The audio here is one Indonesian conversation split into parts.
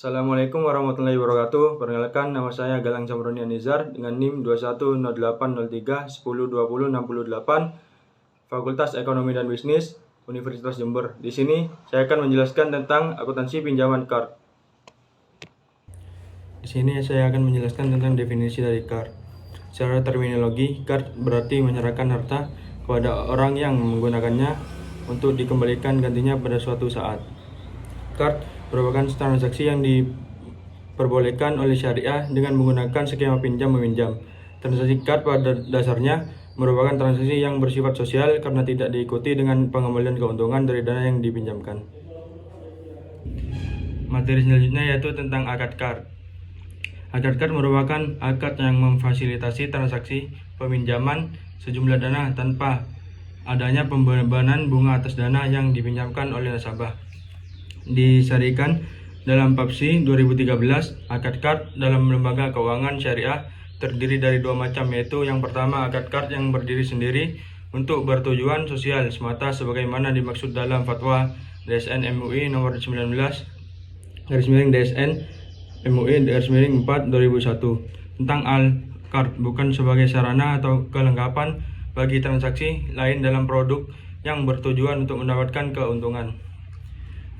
Assalamualaikum warahmatullahi wabarakatuh. Perkenalkan, nama saya Galang Samroni Anizar dengan NIM 210803102068, Fakultas Ekonomi dan Bisnis, Universitas Jember. Di sini saya akan menjelaskan tentang akuntansi pinjaman card. Di sini saya akan menjelaskan tentang definisi dari card. Secara terminologi, card berarti menyerahkan harta kepada orang yang menggunakannya untuk dikembalikan gantinya pada suatu saat. Card merupakan transaksi yang diperbolehkan oleh syariah dengan menggunakan skema pinjam-meminjam. Transaksi card pada dasarnya merupakan transaksi yang bersifat sosial karena tidak diikuti dengan pengembalian keuntungan dari dana yang dipinjamkan. Materi selanjutnya yaitu tentang akad card. Akad card merupakan akad yang memfasilitasi transaksi peminjaman sejumlah dana tanpa adanya pembebanan bunga atas dana yang dipinjamkan oleh nasabah. Disyariahkan dalam Papsi 2013, akad card dalam lembaga keuangan syariah terdiri dari dua macam, yaitu yang pertama akad card yang berdiri sendiri untuk bertujuan sosial semata sebagaimana dimaksud dalam fatwa DSN MUI nomor 19/DSN MUI 4/2001 tentang al-card bukan sebagai sarana atau kelengkapan bagi transaksi lain dalam produk yang bertujuan untuk mendapatkan keuntungan.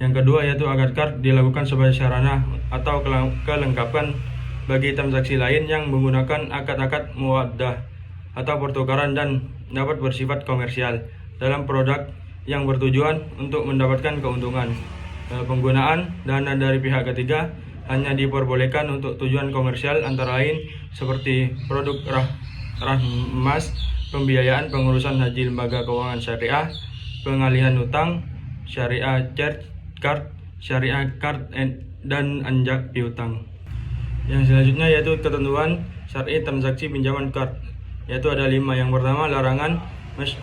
Yang kedua yaitu akad card dilakukan sebagai sarana atau kelengkapan bagi transaksi lain yang menggunakan akad-akad muwaddah atau pertukaran dan dapat bersifat komersial dalam produk yang bertujuan untuk mendapatkan keuntungan. Penggunaan dana dari pihak ketiga hanya diperbolehkan untuk tujuan komersial antara lain seperti produk rahmas, pembiayaan pengurusan haji lembaga keuangan syariah, pengalihan utang, syariah charge card, syariah card dan anjak piutang. Yang selanjutnya yaitu ketentuan syar'i transaksi pinjaman card, yaitu ada 5. Yang pertama, larangan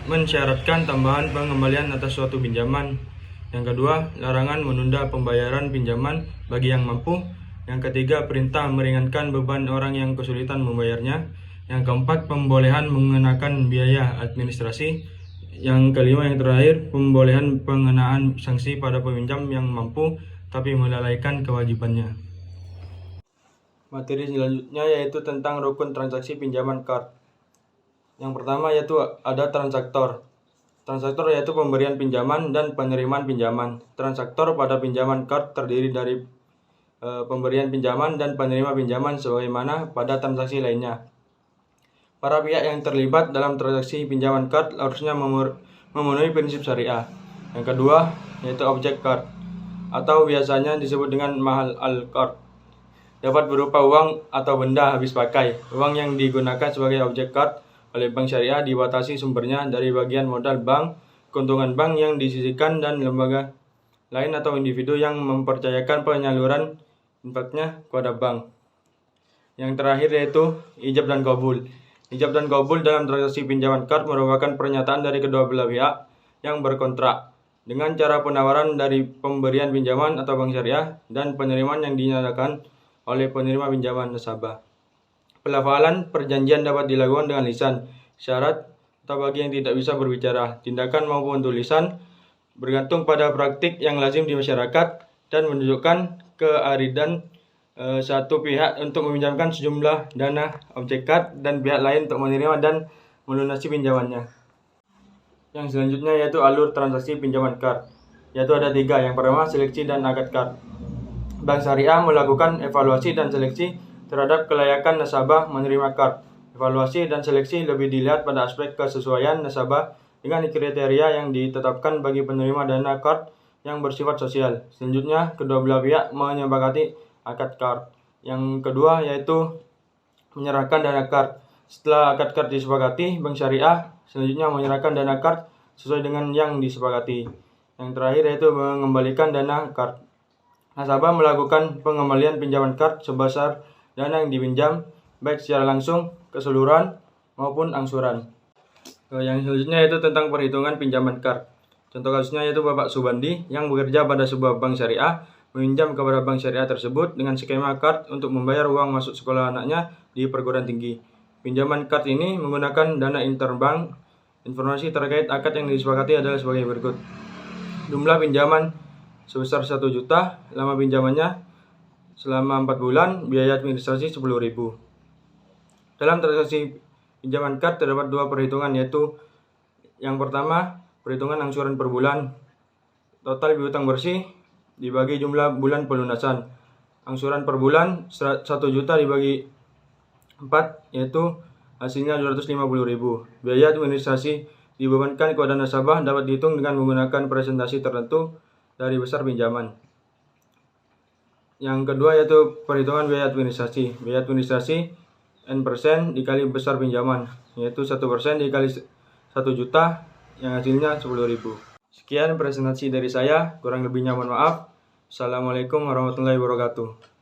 mensyaratkan tambahan pengembalian atas suatu pinjaman. Yang kedua, larangan menunda pembayaran pinjaman bagi yang mampu. Yang ketiga, perintah meringankan beban orang yang kesulitan membayarnya. Yang keempat, pembolehan mengenakan biaya administrasi. Yang kelima, yang terakhir, pembolehan pengenaan sanksi pada peminjam yang mampu tapi melalaikan kewajibannya. Materi selanjutnya yaitu tentang rukun transaksi pinjaman card. Yang pertama yaitu ada transaktor. Transaktor yaitu pemberian pinjaman dan penerimaan pinjaman. Transaktor pada pinjaman card terdiri dari pemberian pinjaman dan penerima pinjaman sebagaimana pada transaksi lainnya. Para pihak yang terlibat dalam transaksi pinjaman card harusnya memenuhi prinsip syariah. Yang kedua yaitu objek card atau biasanya disebut dengan mahal al-card. Dapat berupa uang atau benda habis pakai. Uang yang digunakan sebagai objek card oleh bank syariah dibatasi sumbernya dari bagian modal bank, keuntungan bank yang disisihkan dan lembaga lain atau individu yang mempercayakan penyaluran infaknya kepada bank. Yang terakhir yaitu ijab dan qabul. Ijab dan qabul dalam transaksi pinjaman card merupakan pernyataan dari kedua belah pihak yang berkontrak dengan cara penawaran dari pemberian pinjaman atau bank syariah dan penerimaan yang dinyatakan oleh penerima pinjaman nasabah. Pelafalan perjanjian dapat dilakukan dengan lisan, syarat, atau bagi yang tidak bisa berbicara, tindakan maupun tulisan, bergantung pada praktik yang lazim di masyarakat dan menunjukkan kearidan satu pihak untuk meminjamkan sejumlah dana objek card dan pihak lain untuk menerima dan melunasi pinjamannya. Yang selanjutnya yaitu alur transaksi pinjaman card, yaitu ada 3. Yang pertama, seleksi dan akad card. Bank syariah melakukan evaluasi dan seleksi terhadap kelayakan nasabah menerima card. Evaluasi dan seleksi lebih dilihat pada aspek kesesuaian nasabah dengan kriteria yang ditetapkan bagi penerima dana card yang bersifat sosial. Selanjutnya, kedua belah pihak menyepakati akad card. Yang kedua yaitu menyerahkan dana card. Setelah akad card disepakati, bank syariah selanjutnya menyerahkan dana card sesuai dengan yang disepakati. Yang terakhir yaitu mengembalikan dana card. Nasabah melakukan pengembalian pinjaman card sebesar dana yang dipinjam baik secara langsung, keseluruhan maupun angsuran. Yang selanjutnya yaitu tentang perhitungan pinjaman card. Contoh kasusnya yaitu Bapak Subandi yang bekerja pada sebuah bank syariah meminjam kepada bank syariah tersebut dengan skema card untuk membayar uang masuk sekolah anaknya di perguruan tinggi. Pinjaman card ini menggunakan dana interbank. Informasi terkait akad yang disepakati adalah sebagai berikut. Jumlah pinjaman sebesar 1 juta, lama pinjamannya selama 4 bulan, biaya administrasi 10.000. Dalam transaksi pinjaman kad terdapat 2 perhitungan, yaitu yang pertama perhitungan angsuran per bulan. Total piutang bersih dibagi jumlah bulan pelunasan. Angsuran per bulan 1 juta dibagi 4, yaitu hasilnya 250.000. Biaya administrasi dibebankan kepada nasabah dapat dihitung dengan menggunakan presentasi tertentu dari besar pinjaman. Yang kedua yaitu perhitungan biaya administrasi. Biaya administrasi N% dikali besar pinjaman, yaitu 1% dikali 1 juta yang hasilnya 10.000. Sekian presentasi dari saya, kurang lebihnya mohon maaf. Assalamualaikum warahmatullahi wabarakatuh.